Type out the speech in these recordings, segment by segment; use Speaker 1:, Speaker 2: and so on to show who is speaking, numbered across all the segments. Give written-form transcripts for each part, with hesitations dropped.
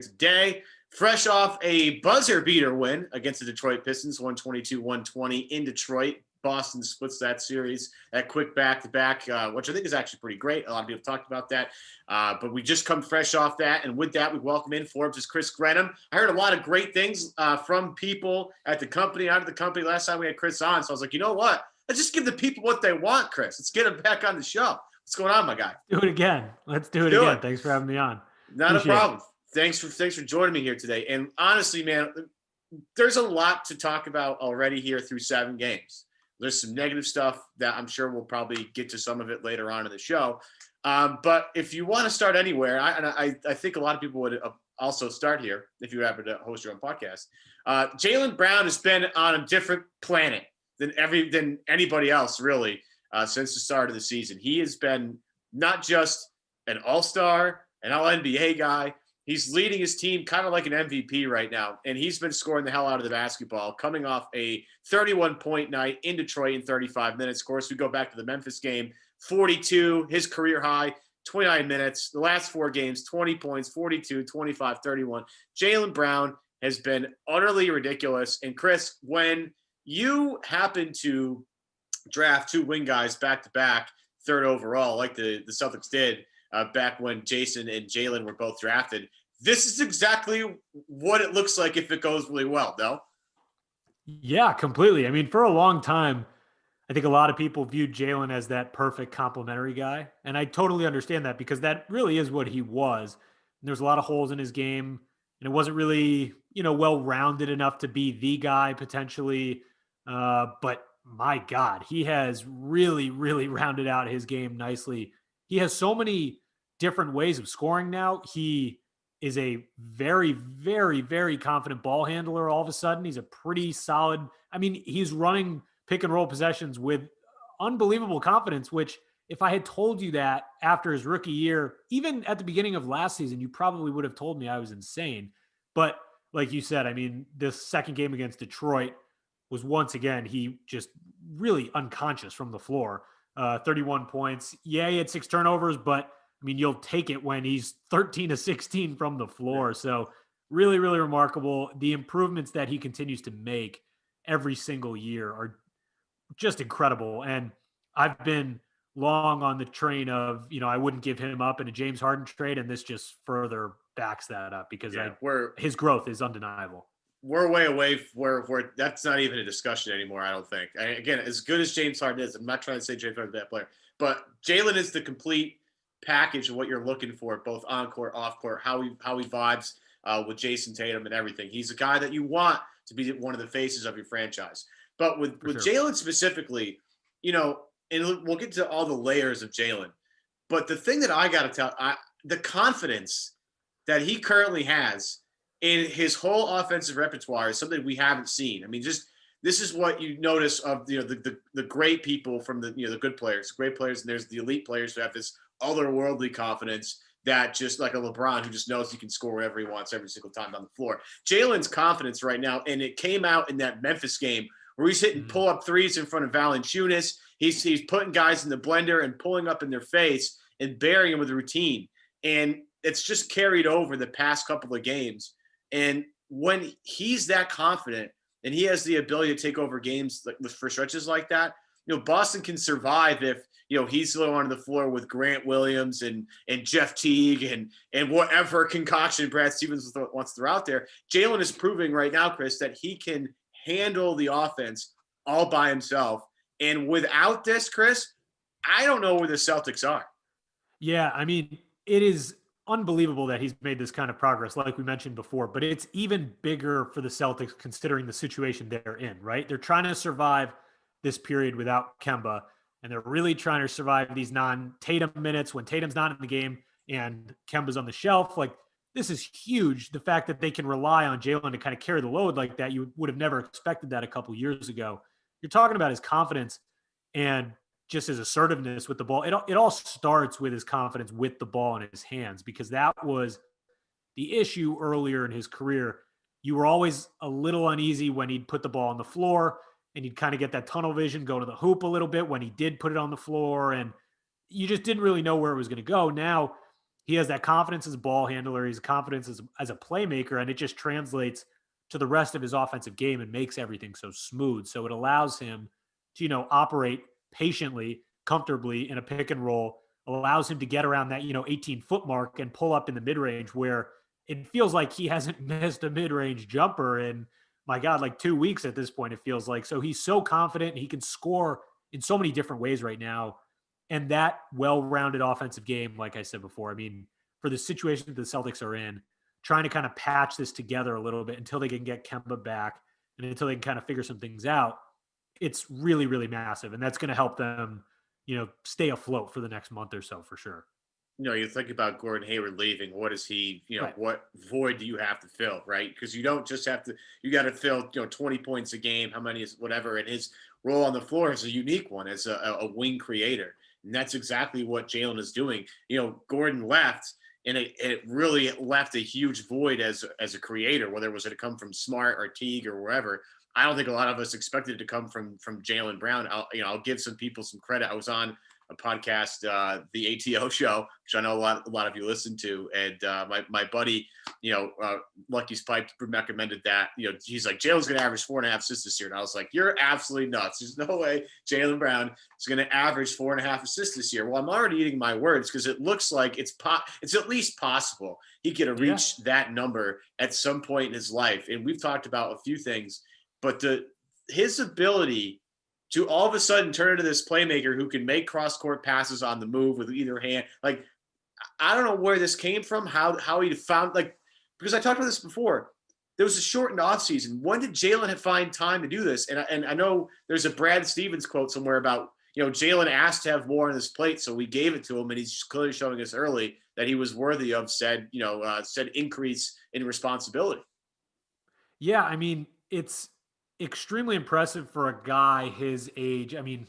Speaker 1: Day, fresh off a buzzer beater win against the Detroit Pistons, 122-120 in Detroit. Boston splits that series, that quick back-to-back, which I think is actually pretty great. A lot of people have talked about that. But we just come fresh off that. And with that, we welcome in Forbes' Chris Grenham. I heard a lot of great things from people at the company, out of the company. Last time we had Chris on, so I was like, you know what? Let's just give the people what they want, Chris. Let's get them back on the show. What's going on, my guy?
Speaker 2: Do it again. Let's do it again. Thanks for having me on.
Speaker 1: Not a problem. Thanks for joining me here today. And honestly, man, there's a lot to talk about already here through 7 games. There's some negative stuff that I'm sure we'll probably get to some of it later on in the show. But if you want to start anywhere, I think a lot of people would also start here if you happen to host your own podcast. Jaylen Brown has been on a different planet than anybody else, really, since the start of the season. He has been not just an all-star, an all-NBA guy. He's leading his team kind of like an MVP right now, and he's been scoring the hell out of the basketball, coming off a 31-point night in Detroit in 35 minutes. Of course, we go back to the Memphis game, 42, his career high, 29 minutes. The last 4 games, 20 points, 42, 25, 31. Jaylen Brown has been utterly ridiculous. And, Chris, when you happen to draft 2 wing guys back-to-back, 3rd overall, like the Celtics did back when Jason and Jaylen were both drafted, this is exactly what it looks like if it goes really well, no?
Speaker 2: Yeah, completely. I mean, for a long time, I think a lot of people viewed Jaylen as that perfect complementary guy. And I totally understand that because that really is what he was. And there's a lot of holes in his game, and it wasn't really, well-rounded enough to be the guy potentially. But my God, he has really, really rounded out his game nicely. He has so many different ways of scoring now. He is a very, very, very confident ball handler all of a sudden. He's a pretty solid. I mean, he's running pick and roll possessions with unbelievable confidence, which if I had told you that after his rookie year, even at the beginning of last season, you probably would have told me I was insane. But like you said, I mean, this second game against Detroit was once again, he just really unconscious from the floor. 31 points. Yeah, he had 6 turnovers, but I mean, you'll take it when he's 13 to 16 from the floor. So really, really remarkable. The improvements that he continues to make every single year are just incredible. And I've been long on the train of, I wouldn't give him up in a James Harden trade. And this just further backs that up because his growth is undeniable.
Speaker 1: We're way away where that's not even a discussion anymore, I don't think. Again, as good as James Harden is, I'm not trying to say James Harden's a bad player, but Jaylen is the complete package of what you're looking for, both on court, off court, how he vibes with Jason Tatum and everything. He's a guy that you want to be one of the faces of your franchise. But with Jaylen specifically, and we'll get to all the layers of Jaylen. But the thing that I got to tell, the confidence that he currently has in his whole offensive repertoire is something we haven't seen. I mean, just this is what you notice of the great people from the the good players, great players, and there's the elite players who have this otherworldly confidence that just like a LeBron who just knows he can score wherever he wants every single time on the floor. Jaylen's confidence right now, and it came out in that Memphis game where he's hitting pull-up threes in front of Valanciunas. He's putting guys in the blender and pulling up in their face and burying them with a routine. And it's just carried over the past couple of games. And when he's that confident and he has the ability to take over games for stretches like that, Boston can survive if, he's low on the floor with Grant Williams and Jeff Teague and whatever concoction Brad Stevens wants to throw out there. Jaylen is proving right now, Chris, that he can handle the offense all by himself. And without this, Chris, I don't know where the Celtics are.
Speaker 2: Yeah, I mean, it is unbelievable that he's made this kind of progress, like we mentioned before, but it's even bigger for the Celtics considering the situation they're in, right? They're trying to survive this period without Kemba, and they're really trying to survive these non-Tatum minutes when Tatum's not in the game and Kemba's on the shelf. Like, this is huge. The fact that they can rely on Jaylen to kind of carry the load like that, you would have never expected that a couple years ago. You're talking about his confidence and just his assertiveness with the ball. It all starts with his confidence with the ball in his hands, because that was the issue earlier in his career. You were always a little uneasy when he'd put the ball on the floor, and you'd kind of get that tunnel vision, go to the hoop a little bit when he did put it on the floor, and you just didn't really know where it was going to go. Now he has that confidence as a ball handler. He's confidence as a playmaker, and it just translates to the rest of his offensive game and makes everything so smooth. So it allows him to, operate patiently, comfortably in a pick and roll, allows him to get around that, 18-foot mark and pull up in the mid range where it feels like he hasn't missed a mid range jumper in, my God, like 2 weeks at this point, it feels like. So he's so confident. He can score in so many different ways right now. And that well-rounded offensive game, like I said before, I mean, for the situation that the Celtics are in, trying to kind of patch this together a little bit until they can get Kemba back and until they can kind of figure some things out, it's really, really massive. And that's going to help them, stay afloat for the next month or so for sure.
Speaker 1: You think about Gordon Hayward leaving. What is he,
Speaker 2: Right.
Speaker 1: what void do you have to fill, right? Because you don't just have to, you got to fill, 20 points a game, how many is whatever. And his role on the floor is a unique one as a wing creator. And that's exactly what Jalen is doing. Gordon left, and it really left a huge void as a creator, whether it was to come from Smart or Teague or wherever. I don't think a lot of us expected it to come from Jalen Brown. I'll give some people some credit. I was on a podcast, the ATO show, which I know a lot of you listen to, and my buddy, Lucky Spike recommended that. He's like, Jalen's going to average 4.5 assists this year, and I was like, you're absolutely nuts. There's no way Jalen Brown is going to average 4.5 assists this year. Well, I'm already eating my words because it looks like it's at least possible he could have reached that number at some point in his life. And we've talked about a few things, but his ability to all of a sudden turn into this playmaker who can make cross-court passes on the move with either hand. Like, I don't know where this came from, how he found, because I talked about this before. There was a shortened offseason. When did Jalen find time to do this? And I know there's a Brad Stevens quote somewhere about, Jalen asked to have more on his plate, so we gave it to him, and he's clearly showing us early that he was worthy of said increase in responsibility.
Speaker 2: Yeah, I mean, it's extremely impressive for a guy his age. I mean,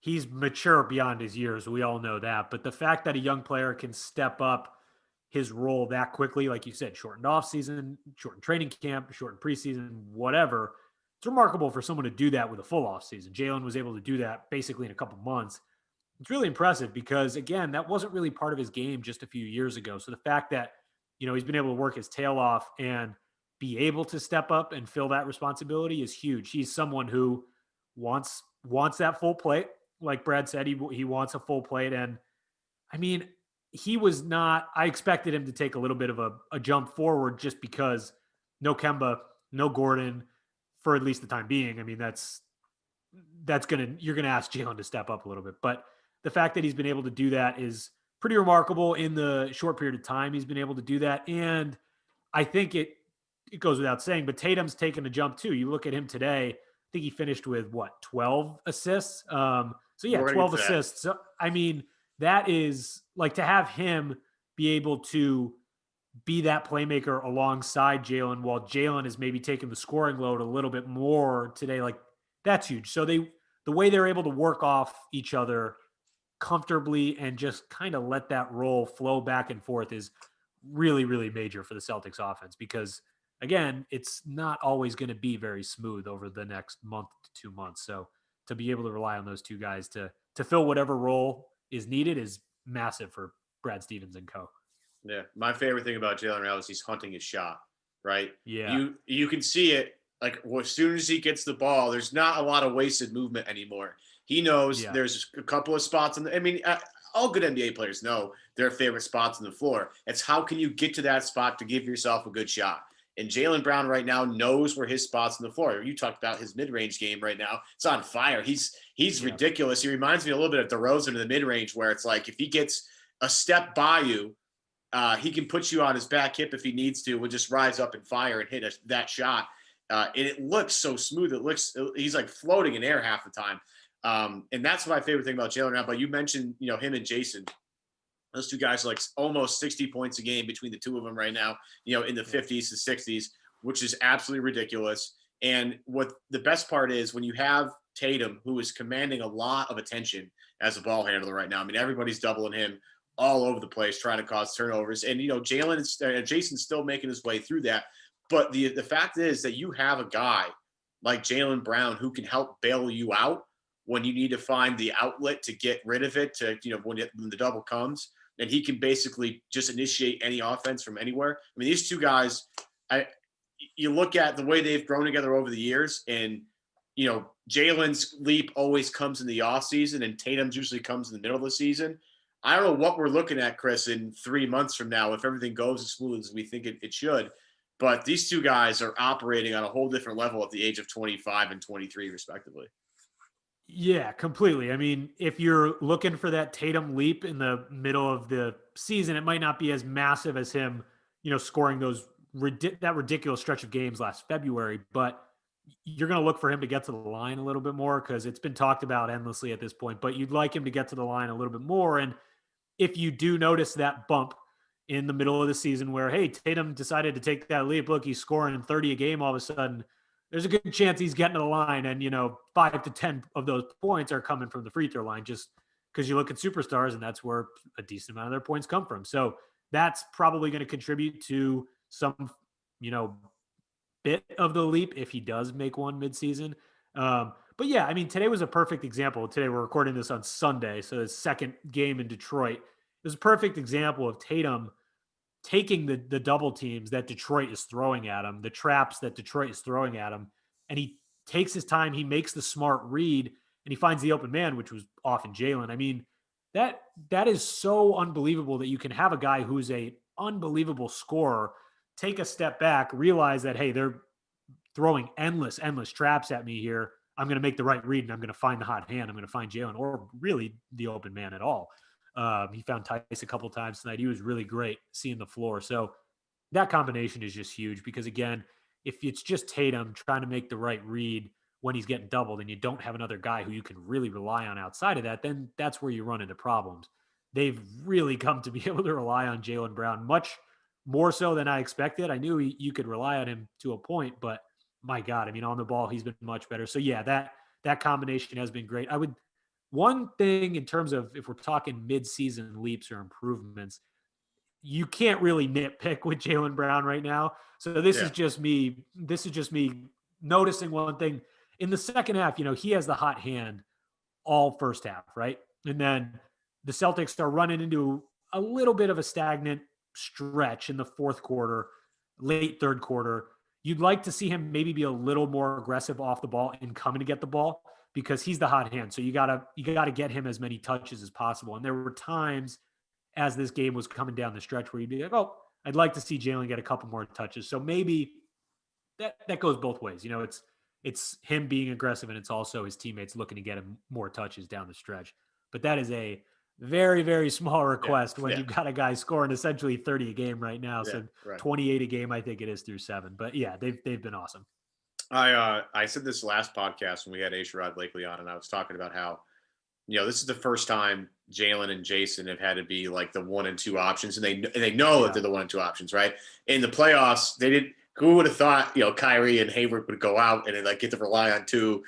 Speaker 2: he's mature beyond his years. We all know that. But the fact that a young player can step up his role that quickly, like you said, shortened off season, shortened training camp, shortened preseason, whatever, it's remarkable for someone to do that with a full off season. Jalen was able to do that basically in a couple months. It's really impressive because, again, that wasn't really part of his game just a few years ago. So the fact that, he's been able to work his tail off and be able to step up and fill that responsibility is huge. He's someone who wants that full plate. Like Brad said, he wants a full plate. And I mean, he was not, I expected him to take a little bit of a jump forward just because no Kemba, no Gordon for at least the time being. I mean, you're going to ask Jalen to step up a little bit, but the fact that he's been able to do that is pretty remarkable in the short period of time he's been able to do that. And I think it goes without saying, but Tatum's taken a jump too. You look at him today, I think he finished with 12 assists. So yeah, 12 assists. So, I mean, that is like, to have him be able to be that playmaker alongside Jalen while Jalen is maybe taking the scoring load a little bit more today, like that's huge. So the way they're able to work off each other comfortably and just kind of let that role flow back and forth is really, really major for the Celtics offense, because again, it's not always going to be very smooth over the next month to 2 months. So to be able to rely on those two guys to fill whatever role is needed is massive for Brad Stevens and co.
Speaker 1: Yeah. My favorite thing about Jalen Brown is he's hunting his shot, right?
Speaker 2: Yeah.
Speaker 1: You can see it, like, as soon as he gets the ball, there's not a lot of wasted movement anymore. He knows there's a couple of spots all good NBA players know their favorite spots on the floor. It's how can you get to that spot to give yourself a good shot? And Jalen Brown right now knows where his spots on the floor. You talked about his mid-range game right now. It's on fire. He's ridiculous. He reminds me a little bit of DeRozan in the mid-range, where it's like if he gets a step by you, he can put you on his back hip if he needs to. Will just rise up and fire and hit that shot. And it looks so smooth. He's like floating in air half the time. And that's my favorite thing about Jalen Brown. But you mentioned, him and Jason. Those two guys are like almost 60 points a game between the two of them right now, in the 50s to 60s, which is absolutely ridiculous. And what the best part is, when you have Tatum, who is commanding a lot of attention as a ball handler right now. I mean, everybody's doubling him all over the place, trying to cause turnovers. And, Jason's still making his way through that. But the fact is that you have a guy like Jalen Brown who can help bail you out when you need to find the outlet to get rid of it, when the double comes. and he can basically just initiate any offense from anywhere. I mean, these two guys, you look at the way they've grown together over the years, and Jalen's leap always comes in the offseason, and Tatum's usually comes in the middle of the season. I don't know what we're looking at, Chris, in 3 months from now, if everything goes as smooth as we think it should. But these two guys are operating on a whole different level at the age of 25 and 23, respectively.
Speaker 2: Yeah, completely. I mean, if you're looking for that Tatum leap in the middle of the season, it might not be as massive as him, scoring that ridiculous stretch of games last February, but you're going to look for him to get to the line a little bit more because it's been talked about endlessly at this point, but you'd like him to get to the line a little bit more. And if you do notice that bump in the middle of the season where, hey, Tatum decided to take that leap, look, he's scoring 30 a game all of a sudden, there's a good chance he's getting to the line. And, 5 to 10 of those points are coming from the free throw line just because you look at superstars and that's where a decent amount of their points come from. So that's probably going to contribute to some, bit of the leap if he does make one midseason. But yeah, I mean, today was a perfect example. Today we're recording this on Sunday, so his second game in Detroit. It was a perfect example of Tatum taking the double teams that Detroit is throwing at him, the traps that Detroit is throwing at him, and he takes his time, he makes the smart read, and he finds the open man, which was often Jalen. I mean, that is so unbelievable that you can have a guy who's a unbelievable scorer take a step back, realize that, hey, they're throwing endless traps at me here. I'm going to make the right read and I'm going to find the hot hand. I'm going to find Jalen or really the open man at all. He found Tice a couple times tonight. He was really great seeing the floor. So that combination is just huge because, again, if it's just Tatum trying to make the right read when he's getting doubled and you don't have another guy who you can really rely on outside of that, then that's where you run into problems. They've really come to be able to rely on Jaylen Brown much more so than I expected. I knew you could rely on him to a point, but my God, I mean, on the ball, he's been much better. So yeah, that combination has been great. One thing in terms of if we're talking mid-season leaps or improvements, you can't really nitpick with Jaylen Brown right now. So this is just me noticing one thing. In the second half, he has the hot hand all first half, right? And then the Celtics are running into a little bit of a stagnant stretch in the fourth quarter, late third quarter. You'd like to see him maybe be a little more aggressive off the ball and coming to get the ball because he's the hot hand. So you gotta get him as many touches as possible. And there were times as this game was coming down the stretch where you'd be like, oh, I'd like to see Jalen get a couple more touches. So maybe that goes both ways. It's him being aggressive and it's also his teammates looking to get him more touches down the stretch. But that is a very, very small request when you've got a guy scoring essentially 30 a game right now. So 28 a game, I think it is through 7. But yeah, they've been awesome.
Speaker 1: I said this last podcast when we had Asherrod Blakely on, and I was talking about how, this is the first time Jalen and Jason have had to be like the 1 and 2 options, and they know that they're the 1 and 2 options, right? In the playoffs, they didn't. Who would have thought, Kyrie and Hayward would go out and then get to rely on 2,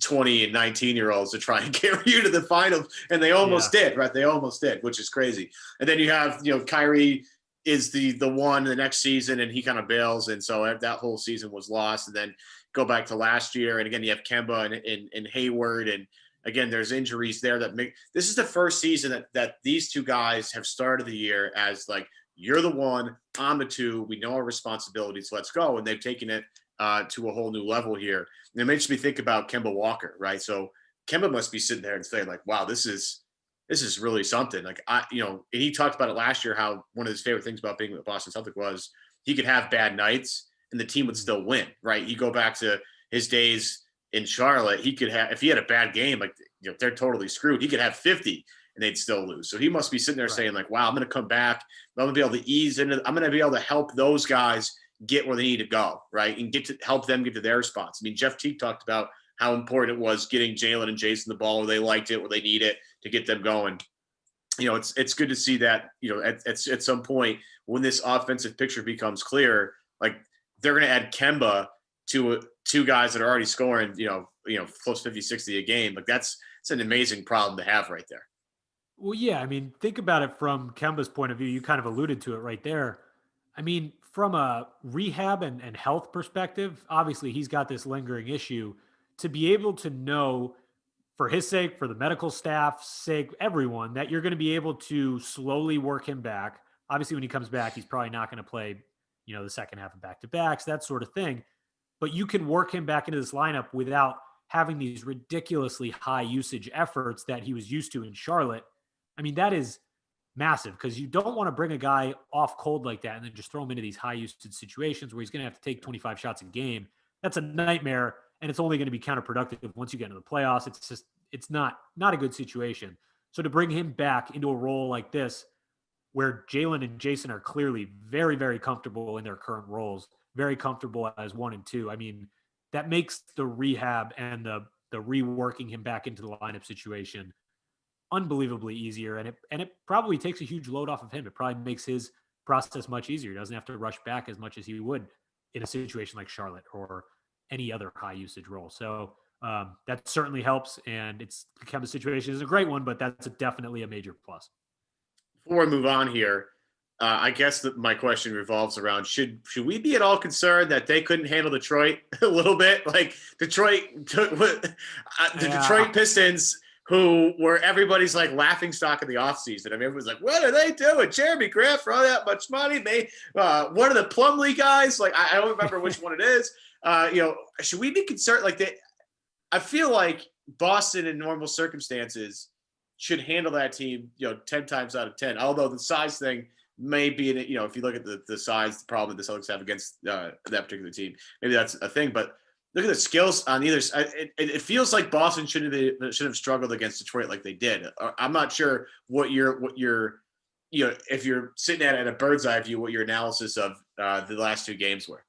Speaker 1: 20 and 19-year-olds to try and carry you to the finals. And they almost did, right? They almost did, which is crazy. And then you have, Kyrie is the one the next season and he kind of bails. And so that whole season was lost. And then go back to last year. And again, you have Kemba and Hayward. And again, there's injuries there this is the first season that these two guys have started the year as like, you're the 1, I'm the 2. We know our responsibilities. Let's go. And they've taken it to a whole new level here. And it makes me think about Kemba Walker, right? So Kemba must be sitting there and saying like, wow, this is really something. Like and he talked about it last year, how one of his favorite things about being with Boston Celtics was he could have bad nights and the team would still win, right? You go back to his days in Charlotte, he could have, if he had a bad game, like they're totally screwed. He could have 50. And they'd still lose. So he must be sitting there saying like, wow, I'm going to come back. I'm going to be able to ease into, I'm going to be able to help those guys get where they need to go, right? And help them get to their spots. I mean, Jeff Teague talked about how important it was getting Jalen and Jason the ball where they liked it, where they need it to get them going. It's good to see that, at some point when this offensive picture becomes clear, like they're going to add Kemba to 2 guys that are already scoring, close 50, 60 a game. Like it's an amazing problem to have right there.
Speaker 2: Well, yeah, I mean, think about it from Kemba's point of view. You kind of alluded to it right there. I mean, from a rehab and health perspective, obviously he's got this lingering issue. To be able to know for his sake, for the medical staff's sake, everyone, that you're going to be able to slowly work him back. Obviously, when he comes back, he's probably not going to play, the second half of back-to-backs, that sort of thing. But you can work him back into this lineup without having these ridiculously high usage efforts that he was used to in Charlotte. I mean, that is massive, because you don't want to bring a guy off cold like that and then just throw him into these high usage situations where he's going to have to take 25 shots a game. That's a nightmare, and it's only going to be counterproductive once you get into the playoffs. It's not a good situation. So to bring him back into a role like this, where Jalen and Jason are clearly very, very comfortable in their current roles, very comfortable as 1 and 2. I mean, that makes the rehab and the reworking him back into the lineup situation unbelievably easier. And it probably takes a huge load off of him. It probably makes his process much easier. He doesn't have to rush back as much as he would in a situation like Charlotte or any other high usage role. So that certainly helps. And it's become a situation is a great one, but that's definitely a major plus.
Speaker 1: Before we move on here, I guess that my question revolves around, should we be at all concerned that they couldn't handle Detroit a little bit? Like Detroit took Detroit Pistons, who were everybody's like laughing stock in the offseason. I mean, everyone's like, what are they doing? Jeremy Grant for all that much money? They one of the Plumlee guys, like I don't remember which one it is. Should we be concerned? Like I feel like Boston in normal circumstances should handle that team, 10 times out of 10. Although the size thing may be, if you look at the size, the problem that the Celtics have against that particular team, maybe that's a thing. But look at the skills on either side. It feels like Boston should have struggled against Detroit like they did. I'm not sure what your if you're sitting at a bird's eye view, what your analysis of the last 2 games were.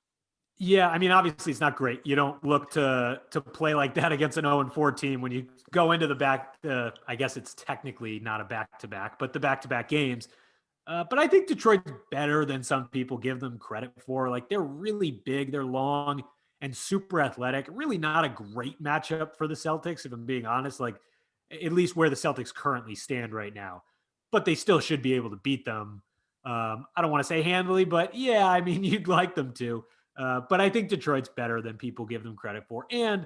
Speaker 2: Yeah, I mean, obviously it's not great. You don't look to play like that against an 0-4 team when you go into I guess it's technically not a back-to-back, but the back-to-back games. But I think Detroit's better than some people give them credit for. Like, they're really big, they're long, and super athletic. Really not a great matchup for the Celtics, if I'm being honest, like at least where the Celtics currently stand right now. But they still should be able to beat them. I don't want to say handily, but yeah, I mean, you'd like them to. But I think Detroit's better than people give them credit for. And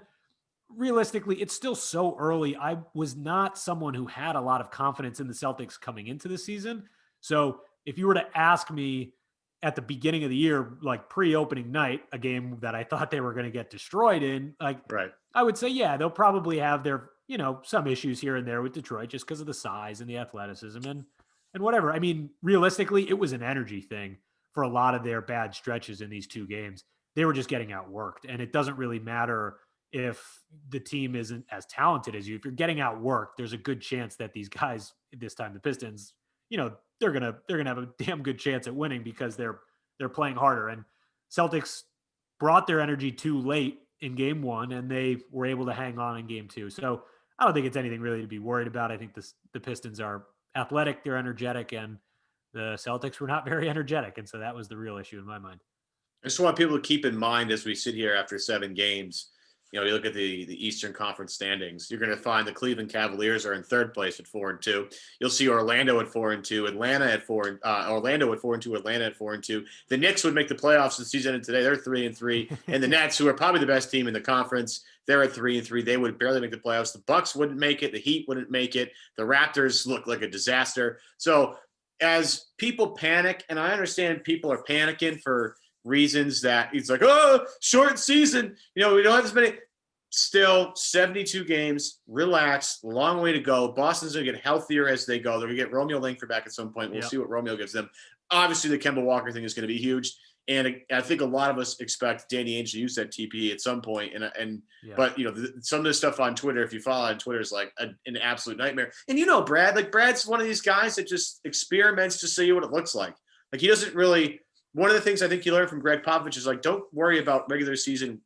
Speaker 2: realistically, it's still so early. I was not someone who had a lot of confidence in the Celtics coming into the season. So if you were to ask me at the beginning of the year, like pre-opening night, a game that I thought they were going to get destroyed in, like,
Speaker 1: right,
Speaker 2: I would say, yeah, they'll probably have their, some issues here and there with Detroit just because of the size and the athleticism and whatever. I mean, realistically, it was an energy thing for a lot of their bad stretches in these 2 games. They were just getting outworked, and it doesn't really matter if the team isn't as talented as you. If you're getting outworked, there's a good chance that these guys, this time the Pistons, they're gonna have a damn good chance at winning because they're playing harder. And Celtics brought their energy too late in game 1, and they were able to hang on in game 2. So I don't think it's anything really to be worried about. I think the Pistons are athletic, they're energetic, and the Celtics were not very energetic. And so that was the real issue in my mind.
Speaker 1: I just want people to keep in mind as we sit here after 7 games, you look at the Eastern Conference standings, you're going to find the Cleveland Cavaliers are in 3rd place at 4-2. You'll see Orlando at 4-2, Atlanta at 4, Orlando at 4-2, Atlanta at 4-2. The Knicks would make the playoffs the season ended today. They're 3-3. And the Nets, who are probably the best team in the conference, they're at 3-3. They would barely make the playoffs. The Bucks wouldn't make it. The Heat wouldn't make it. The Raptors look like a disaster. So as people panic, and I understand people are panicking for reasons that it's like, oh, short season, we don't have as many. Still 72 games, relax, long way to go. Boston's going to get healthier as they go. They're going to get Romeo Langford back at some point. We'll see what Romeo gives them. Obviously, the Kemba Walker thing is going to be huge. And I think a lot of us expect Danny Ainge to use that TP at some point. But some of the stuff on Twitter, if you follow on Twitter, is like an absolute nightmare. And Brad, like Brad's one of these guys that just experiments to see what it looks like. Like he doesn't really. One of the things I think you learned from Greg Popovich is like, don't worry about regular season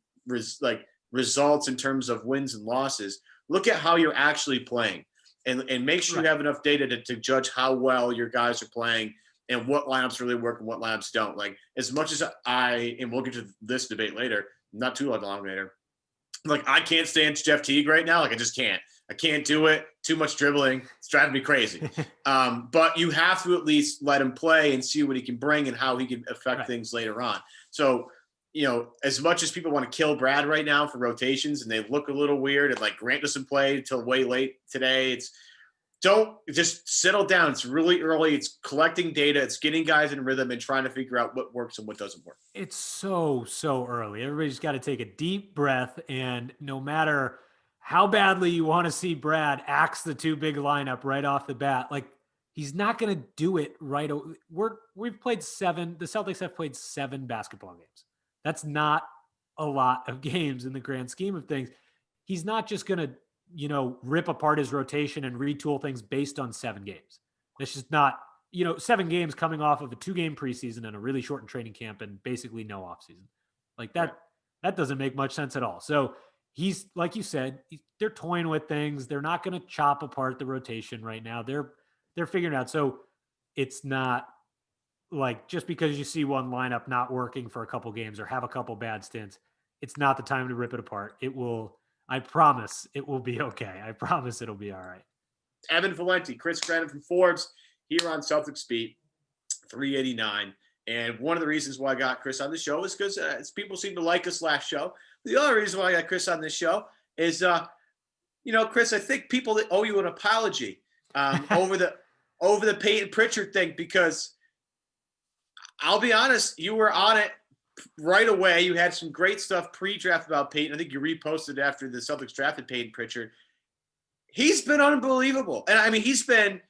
Speaker 1: results in terms of wins and losses. Look at how you're actually playing, and make sure you have enough data to judge how well your guys are playing and what lineups really work and what lineups don't. Like, as much as and we'll get to this debate later, not too long later, like I can't stand Jeff Teague right now. Like I just can't. I can't do it. Too much dribbling. It's driving me crazy. But you have to at least let him play and see what he can bring and how he can affect things later on. So as much as people want to kill Brad right now for rotations and they look a little weird and like Grant doesn't play until way late today, don't just settle down. It's really early. It's collecting data. It's getting guys in rhythm and trying to figure out what works and what doesn't work.
Speaker 2: It's so early. Everybody's got to take a deep breath. And no matter how badly you want to see Brad axe the two big lineup right off the bat, like he's not going to do it right. We've played the Celtics have played 7 basketball games. That's not a lot of games in the grand scheme of things. He's not just going to, rip apart his rotation and retool things based on 7 games. That's just not, 7 games coming off of a 2-game preseason and a really shortened training camp and basically no offseason. Like that, that doesn't make much sense at all. So he's, like you said, they're toying with things. They're not going to chop apart the rotation right now. They're figuring it out. So it's not like just because you see one lineup not working for a couple games or have a couple bad stints, it's not the time to rip it apart. I promise it will be okay. I promise it'll be all right.
Speaker 1: Evan Valenti, Chris Grannon from Forbes here on Celtics Beat 389. And one of the reasons why I got Chris on the show is because people seem to like us last show. The other reason why I got Chris on this show is, Chris, I think people that owe you an apology over the Peyton Pritchard thing, because I'll be honest, you were on it right away. You had some great stuff pre-draft about Peyton. I think you reposted after the Celtics drafted Peyton Pritchard. He's been unbelievable. And I mean, he's been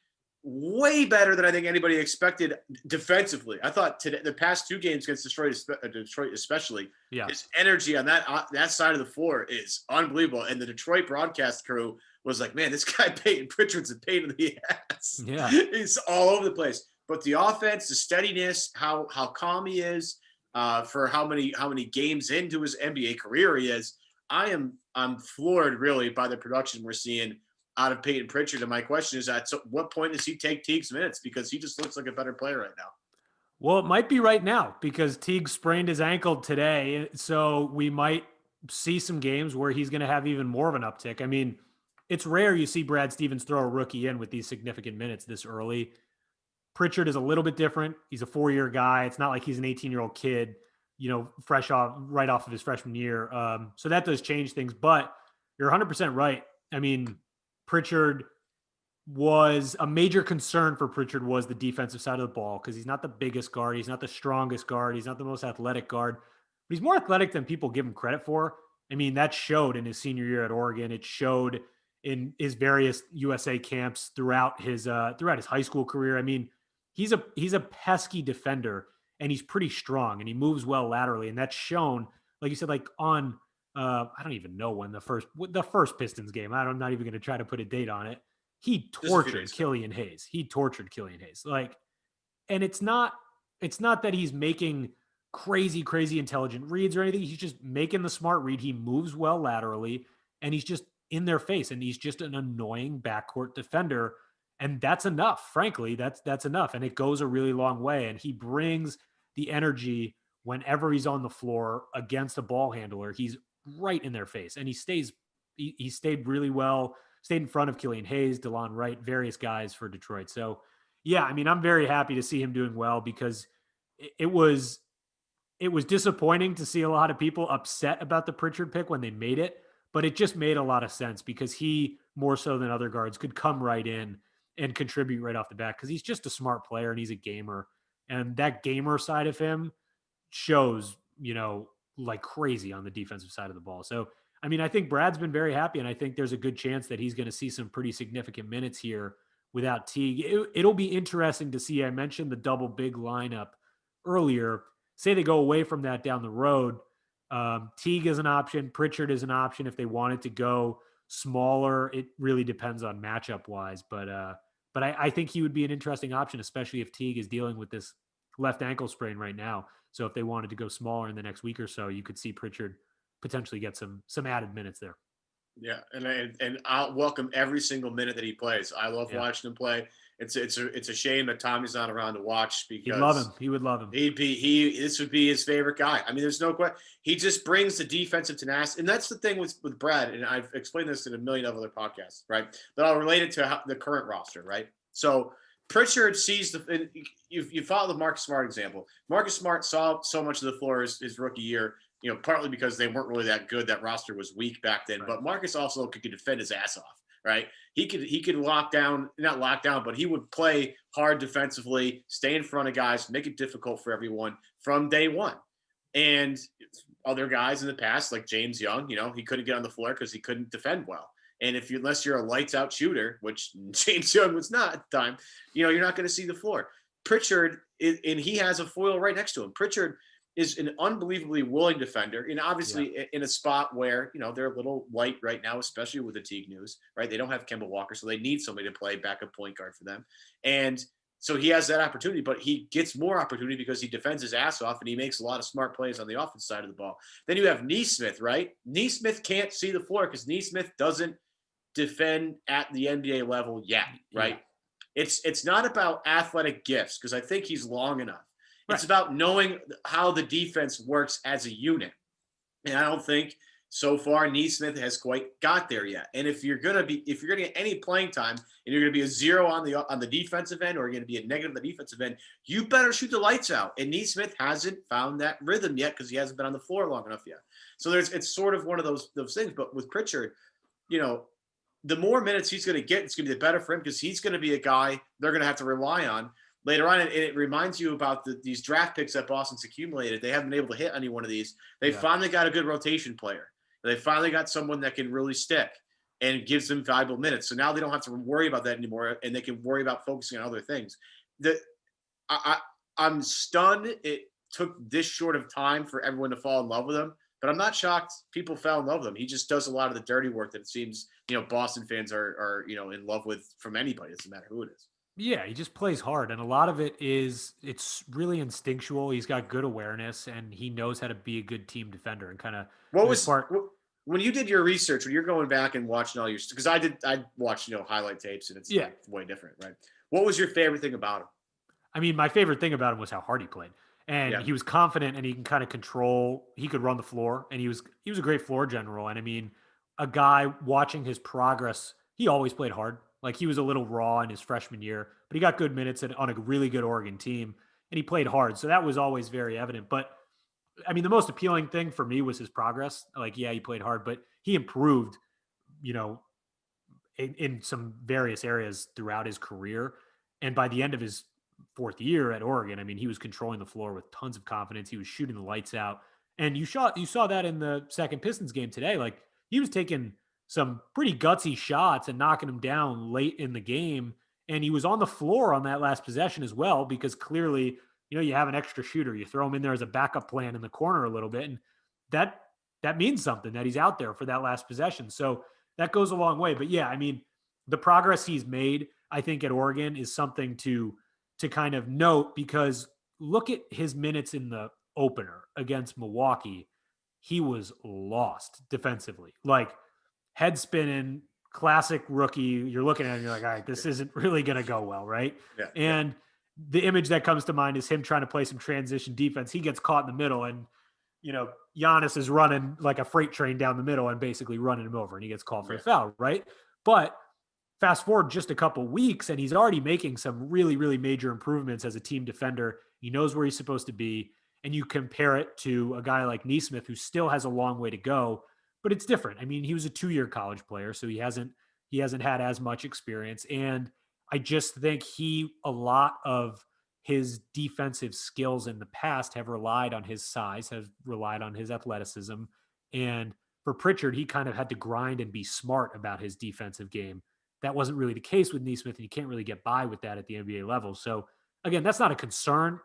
Speaker 1: way better than I think anybody expected defensively. I thought the past 2 games against Detroit especially, his energy on that side of the floor is unbelievable. And the Detroit broadcast crew was like, man, this guy Peyton Pritchard's a pain in the ass.
Speaker 2: Yeah.
Speaker 1: He's all over the place. But the offense, the steadiness, how calm he is, for how many games into his NBA career he is, I'm floored really by the production we're seeing out of Peyton Pritchard. And my question is, at what point does he take Teague's minutes? Because he just looks like a better player right now.
Speaker 2: Well, it might be right now because Teague sprained his ankle today. So we might see some games where he's going to have even more of an uptick. I mean, it's rare you see Brad Stevens throw a rookie in with these significant minutes this early. Pritchard is a little bit different. He's a 4-year guy. It's not like he's an 18-year-old kid, right off of his freshman year. So that does change things, but you're 100% right. I mean, Pritchard was a major concern for Pritchard was the defensive side of the ball, because he's not the biggest guard. He's not the strongest guard. He's not the most athletic guard, but he's more athletic than people give him credit for. I mean, that showed in his senior year at Oregon. It showed in his various USA camps throughout his high school career. I mean, he's a pesky defender, and he's pretty strong, and he moves well laterally. And that's shown, like you said, like on, I don't even know when the first Pistons game, I'm not even going to try to put a date on it. He tortured Killian Hayes. Like, and it's not that he's making crazy intelligent reads or anything. He's just making the smart read. He moves well laterally, and he's just in their face, and he's just an annoying backcourt defender. And that's enough. Frankly, that's enough. And it goes a really long way. And he brings the energy whenever he's on the floor against a ball handler. He's right in their face. And he stayed really well, stayed in front of Killian Hayes, DeLon Wright, various guys for Detroit. So yeah, I mean, I'm very happy to see him doing well, because it was disappointing to see a lot of people upset about the Pritchard pick when they made it, but it just made a lot of sense because he, more so than other guards, could come right in and contribute right off the bat, because he's just a smart player and he's a gamer. And that gamer side of him shows, like crazy on the defensive side of the ball. So, I mean, I think Brad's been very happy, and I think there's a good chance that he's going to see some pretty significant minutes here without Teague. It'll be interesting to see. I mentioned the double big lineup earlier. Say they go away from that down the road. Teague is an option. Pritchard is an option if they wanted to go smaller. It really depends on matchup wise, but I think he would be an interesting option, especially if Teague is dealing with this left ankle sprain right now. So if they wanted to go smaller in the next week or so, you could see Pritchard potentially get some added minutes there.
Speaker 1: Yeah, and I'll welcome every single minute that he plays. I love watching him play. It's a shame that Tommy's not around to watch, because
Speaker 2: he'd love him. He would love him.
Speaker 1: This would be his favorite guy. I mean, there's no question. He just brings the defensive tenacity, and that's the thing with Brad. And I've explained this in a million other podcasts, right? But I'll relate it to the current roster, right? So Pritchard sees and you follow the Marcus Smart example. Marcus Smart saw so much of the floor his rookie year, partly because they weren't really that good. That roster was weak back then. Right. But Marcus also could defend his ass off, right? He could not lock down, but he would play hard defensively, stay in front of guys, make it difficult for everyone from day one. And other guys in the past, like James Young, he couldn't get on the floor because he couldn't defend well. And unless you're a lights out shooter, which James Young was not at the time, you're not going to see the floor. Pritchard, and he has a foil right next to him. Pritchard is an unbelievably willing defender, and obviously in a spot where, they're a little light right now, especially with the Teague news, right? They don't have Kemba Walker, so they need somebody to play backup point guard for them. And so he has that opportunity, but he gets more opportunity because he defends his ass off and he makes a lot of smart plays on the offense side of the ball. Then you have Nesmith, right? Nesmith can't see the floor because Nesmith doesn't defend at the NBA level yet, right? Yeah. It's not about athletic gifts because I think he's long enough. Right. It's about knowing how the defense works as a unit. And I don't think so far Nesmith has quite got there yet. And if you're gonna get any playing time and you're gonna be a zero on the defensive end or you're gonna be a negative on the defensive end, you better shoot the lights out. And Nesmith hasn't found that rhythm yet because he hasn't been on the floor long enough yet. So it's sort of one of those things. But with Pritchard, the more minutes he's going to get, it's going to be better for him because he's going to be a guy they're going to have to rely on later on. And it reminds you about these draft picks that Boston's accumulated. They haven't been able to hit any one of these. They finally got a good rotation player. They finally got someone that can really stick and gives them valuable minutes. So now they don't have to worry about that anymore, and they can worry about focusing on other things. I'm stunned it took this short of time for everyone to fall in love with him. But I'm not shocked people fell in love with him. He just does a lot of the dirty work that it seems, Boston fans are in love with from anybody. It doesn't matter who it is.
Speaker 2: Yeah, he just plays hard. And a lot of it's really instinctual. He's got good awareness and he knows how to be a good team defender and kind of
Speaker 1: when you did your research, when you're going back and watching all your, because I watched, highlight tapes and it's like way different, right? What was your favorite thing about him?
Speaker 2: I mean, my favorite thing about him was how hard he played. And he was confident and he can kind of control, he could run the floor and he was a great floor general. And I mean, a guy watching his progress, he always played hard. Like he was a little raw in his freshman year, but he got good minutes on a really good Oregon team and he played hard. So that was always very evident. But I mean, the most appealing thing for me was his progress. Like, he played hard, but he improved, in some various areas throughout his career. And by the end of his fourth year at Oregon, I mean, he was controlling the floor with tons of confidence. He was shooting the lights out. And you saw that in the second Pistons game today. Like he was taking some pretty gutsy shots and knocking them down late in the game. And he was on the floor on that last possession as well, because clearly, you have an extra shooter. You throw him in there as a backup plan in the corner a little bit. And that means something that he's out there for that last possession. So that goes a long way. But yeah, I mean, the progress he's made, I think at Oregon is something to kind of note, because look at his minutes in the opener against Milwaukee. He was lost defensively, like head spinning, classic rookie. You're looking at him, you're like, all right, this isn't really going to go well, right? Yeah, and the image that comes to mind is him trying to play some transition defense. He gets caught in the middle and, Giannis is running like a freight train down the middle and basically running him over and he gets called for a foul, right? But fast forward just a couple weeks and he's already making some really, really major improvements as a team defender. He knows where he's supposed to be. And you compare it to a guy like Nesmith, who still has a long way to go, but it's different. I mean, he was a 2-year college player, so he hasn't had as much experience. And I just think a lot of his defensive skills in the past have relied on his size, have relied on his athleticism. And for Pritchard, he kind of had to grind and be smart about his defensive game. That wasn't really the case with Nesmith, and you can't really get by with that at the NBA level. So again, that's not a concern.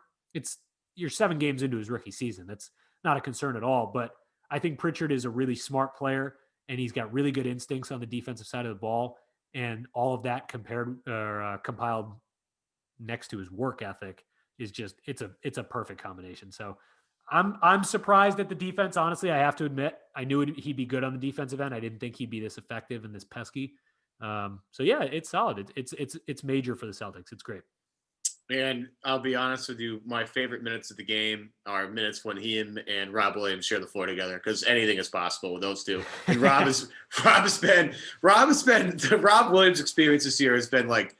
Speaker 2: You're 7 games into his rookie season. That's not a concern at all. But I think Pritchard is a really smart player, and he's got really good instincts on the defensive side of the ball. And all of that compiled next to his work ethic is just, it's a perfect combination. So I'm surprised at the defense. Honestly, I have to admit, I knew he'd be good on the defensive end. I didn't think he'd be this effective and this pesky. So yeah, it's solid. It's major for the Celtics. It's great.
Speaker 1: And I'll be honest with you, my favorite minutes of the game are minutes when he and Rob Williams share the floor together, because anything is possible with those two. And Rob Williams' experience this year has been like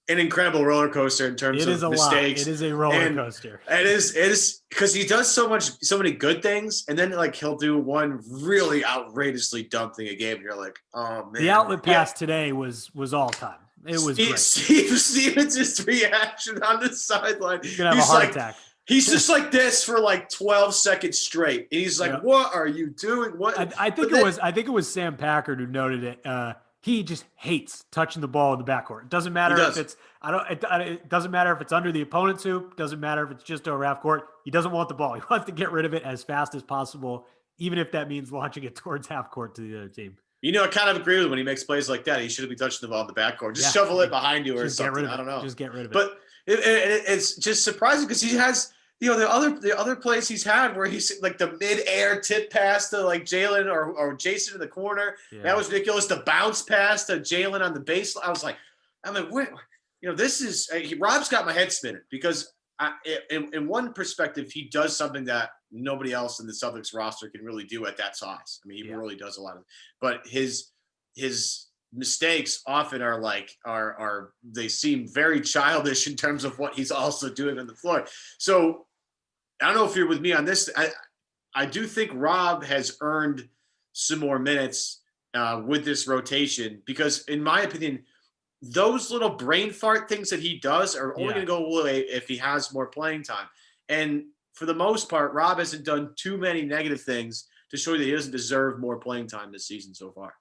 Speaker 1: an incredible roller coaster in terms
Speaker 2: It is
Speaker 1: of
Speaker 2: a lot.
Speaker 1: mistakes.
Speaker 2: It is a roller
Speaker 1: and
Speaker 2: coaster.
Speaker 1: It is because he does so many good things, and then like he'll do one really outrageously dumb thing a game, and you're like, oh man.
Speaker 2: The outlet pass today was all time. It was great.
Speaker 1: Stevens' reaction on the sideline.
Speaker 2: He's gonna have a heart attack.
Speaker 1: He's just like this for like 12 seconds straight. And he's like,
Speaker 2: Yep.
Speaker 1: What are you doing? What
Speaker 2: I think it was Sam Packard who noted it. He just hates touching the ball in the backcourt. It doesn't matter if it's it doesn't matter if it's under the opponent's hoop, doesn't matter if it's just over half court. He doesn't want the ball. He wants to get rid of it as fast as possible, even if that means launching it towards half court to the other team.
Speaker 1: I kind of agree with him when he makes plays like that. He shouldn't be touching the ball in the backcourt. Just shovel it behind you or something. I don't know.
Speaker 2: Just get rid of it.
Speaker 1: But it's just surprising because he has the other plays he's had where he's like the mid-air tip pass to like Jalen or Jason in the corner. Yeah. That was ridiculous. The bounce pass to Jalen on the baseline. I was like, what? This is Rob's got my head spinning because in one perspective, he does something that nobody else in the Celtics roster can really do at that size. I mean, he really does a lot of, but his mistakes often are they seem very childish in terms of what he's also doing on the floor. So I don't know if you're with me on this. I do think Rob has earned some more minutes with this rotation because in my opinion, those little brain fart things that he does are only going to go away if he has more playing time. And for the most part, Rob hasn't done too many negative things to show that he doesn't deserve more playing time this season so far.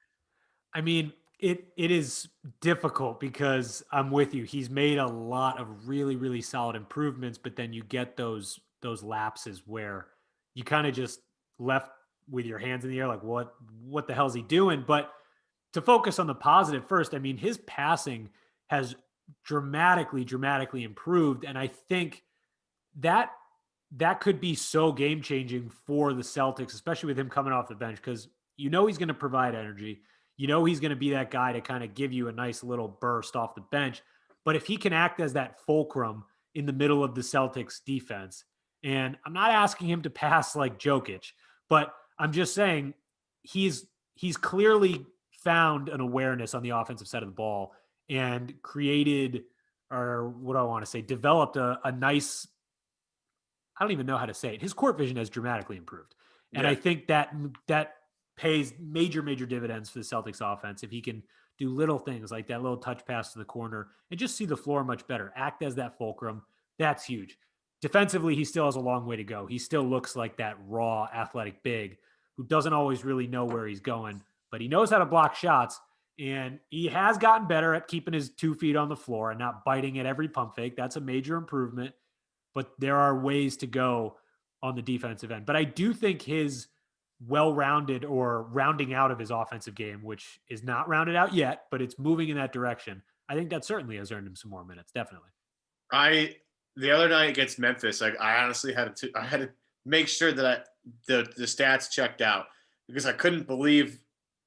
Speaker 2: I mean, it is difficult because I'm with you. He's made a lot of really, really solid improvements, but then you get those lapses where you kind of just left with your hands in the air, like what the hell is he doing? But to focus on the positive first, I mean, his passing has dramatically improved. And I think that could be so game-changing for the Celtics, especially with him coming off the bench, because he's going to provide energy. He's going to be that guy to kind of give you a nice little burst off the bench. But if he can act as that fulcrum in the middle of the Celtics defense, and I'm not asking him to pass like Jokic, but I'm just saying he's clearly found an awareness on the offensive side of the ball and created, or what do I want to say, developed a nice, I don't even know how to say it. His court vision has dramatically improved. And I think that pays major dividends for the Celtics offense if he can do little things like that little touch pass to the corner and just see the floor much better, act as that fulcrum. That's huge. Defensively, he still has a long way to go. He still looks like that raw athletic big who doesn't always really know where he's going, but he knows how to block shots, and he has gotten better at keeping his 2 feet on the floor and not biting at every pump fake. That's a major improvement, but there are ways to go on the defensive end. But I do think his well-rounded or rounding out of his offensive game, which is not rounded out yet, but it's moving in that direction. I think that certainly has earned him some more minutes. Definitely.
Speaker 1: The other night against Memphis, I honestly had to make sure that the stats checked out because I couldn't believe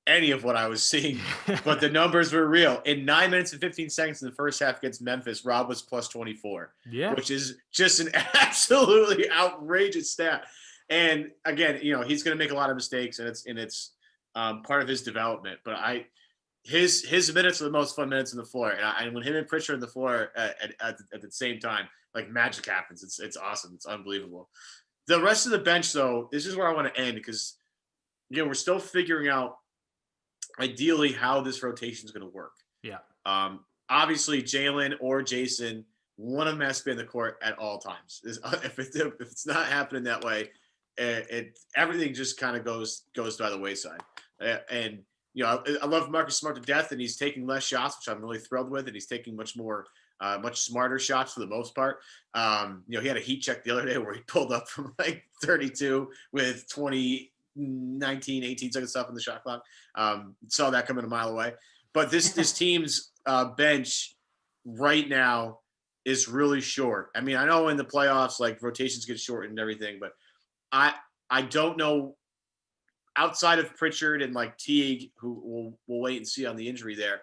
Speaker 1: any of what I was seeing, but the numbers were real. In 9 minutes and 15 seconds in the first half against Memphis, Rob was plus 24, which is just an absolutely outrageous stat. And again, he's going to make a lot of mistakes, and it's part of his development. But his minutes are the most fun minutes on the floor, and when him and Pritchard on the floor at the same time, like magic happens. It's awesome. It's unbelievable. The rest of the bench, though, this is where I want to end because we're still figuring out ideally how this rotation is going to work. Yeah. Obviously, Jalen or Jason, one of them has to be in the court at all times. If it's not happening that way, everything just kind of goes by the wayside. And I love Marcus Smart to death, and he's taking less shots, which I'm really thrilled with, and he's taking much smarter shots for the most part. He had a heat check the other day where he pulled up from like 32 with 19, 18 seconds stuff in the shot clock. Saw that coming a mile away. But this team's bench right now is really short. I mean, I know in the playoffs, like rotations get shortened and everything, but I don't know, outside of Pritchard and like Teague, who we'll wait and see on the injury there,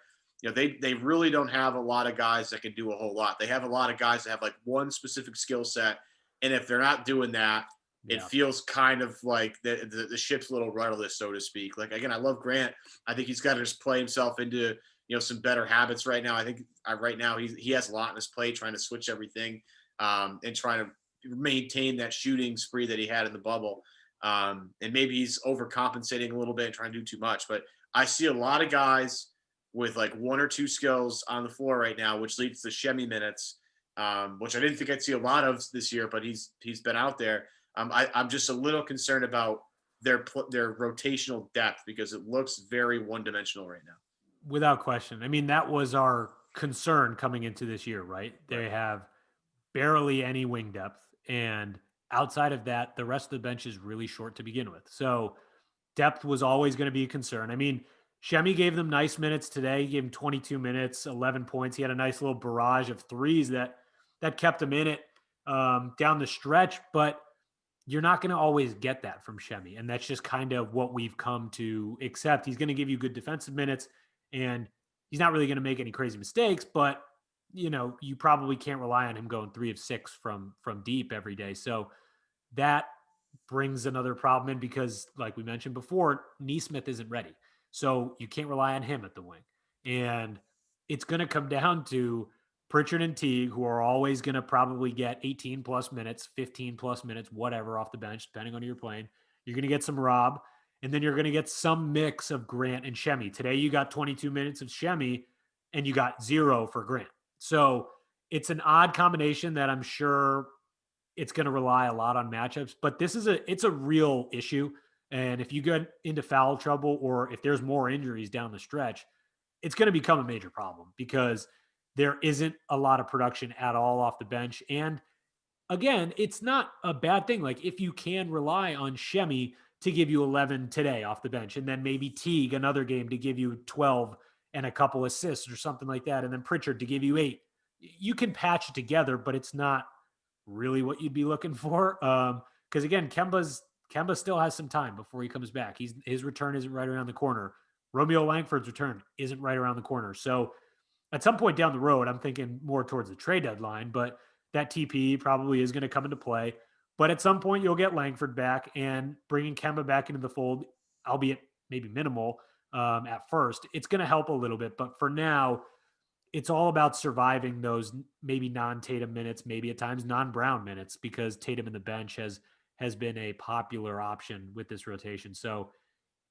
Speaker 1: they really don't have a lot of guys that can do a whole lot. They have a lot of guys that have like one specific skill set. And if they're not doing that, it feels kind of like the ship's a little rudderless, so to speak. Like, again, I love Grant. I think he's got to just play himself into some better habits right now. I think right now he has a lot in his play, trying to switch everything and trying to maintain that shooting spree that he had in the bubble. And maybe he's overcompensating a little bit and trying to do too much. But I see a lot of guys with like one or two skills on the floor right now, which leads to Shemi minutes, which I didn't think I'd see a lot of this year, but he's been out there. I'm just a little concerned about their rotational depth because it looks very one-dimensional right now.
Speaker 2: Without question. I mean, that was our concern coming into this year, right? They have barely any wing depth. And outside of that, the rest of the bench is really short to begin with. So depth was always going to be a concern. I mean, Shemi gave them nice minutes today. He gave him 22 minutes, 11 points. He had a nice little barrage of threes that kept him in it down the stretch. But you're not going to always get that from Shemi. And that's just kind of what we've come to accept. He's going to give you good defensive minutes, and he's not really going to make any crazy mistakes, but you probably can't rely on him going 3 of 6 from deep every day. So that brings another problem in because, like we mentioned before, Nesmith isn't ready. So you can't rely on him at the wing. And it's going to come down to Pritchard and Teague, who are always going to probably get 18 plus minutes, 15 plus minutes, whatever off the bench, depending on who you're playing. You're going to get some Rob, and then you're going to get some mix of Grant and Shemi. Today you got 22 minutes of Shemi, and you got 0 for Grant. So it's an odd combination that I'm sure it's going to rely a lot on matchups, but it's a real issue. And if you get into foul trouble or if there's more injuries down the stretch, it's going to become a major problem because there isn't a lot of production at all off the bench. And again, it's not a bad thing. Like if you can rely on Shemi to give you 11 today off the bench, and then maybe Teague another game to give you 12 and a couple assists or something like that, and then Pritchard to give you 8, you can patch it together, but it's not really what you'd be looking for. Because again, Kemba still has some time before he comes back. His return isn't right around the corner. Romeo Langford's return isn't right around the corner. So at some point down the road, I'm thinking more towards the trade deadline, but that TPE probably is going to come into play. But at some point, you'll get Langford back, and bringing Kemba back into the fold, albeit maybe minimal at first, it's going to help a little bit. But for now, it's all about surviving those maybe non-Tatum minutes, maybe at times non-Brown minutes, because Tatum in the bench has been a popular option with this rotation. So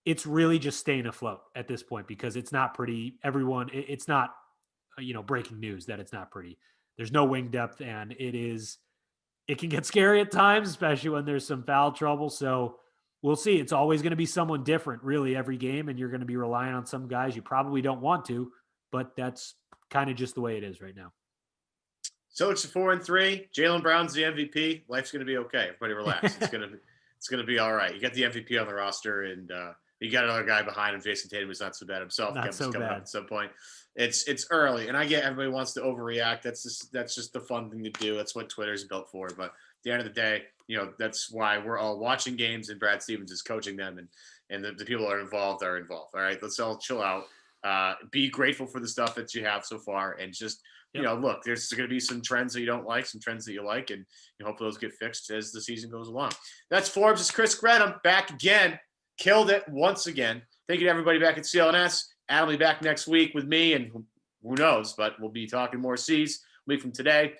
Speaker 2: it's really just staying afloat at this point because it's not pretty. It's not breaking news that it's not pretty. There's no wing depth, and it can get scary at times, especially when there's some foul trouble. So we'll see. It's always going to be someone different really every game, and you're going to be relying on some guys you probably don't want to, but that's kind of just the way it is right now.
Speaker 1: So it's 4-3. Jaylen Brown's the MVP. Life's going to be okay. Everybody relax. It's going to be all right. You got the MVP on the roster, and you got another guy behind him, Jason Tatum, who's not so bad himself.
Speaker 2: Not so
Speaker 1: coming
Speaker 2: bad.
Speaker 1: up at some point. It's early, and I get everybody wants to overreact. That's just the fun thing to do. That's what Twitter's built for. But at the end of the day, that's why we're all watching games, and Brad Stevens is coaching them, and the people that are involved are involved. All right, let's all chill out. Be grateful for the stuff that you have so far, and just look, there's going to be some trends that you don't like, some trends that you like, and you hope those get fixed as the season goes along. That's Forbes. It's Chris Grenham back again. Killed it once again. Thank you to everybody back at CLNS. Adam will be back next week with me, and who knows, but we'll be talking more C's a week from today.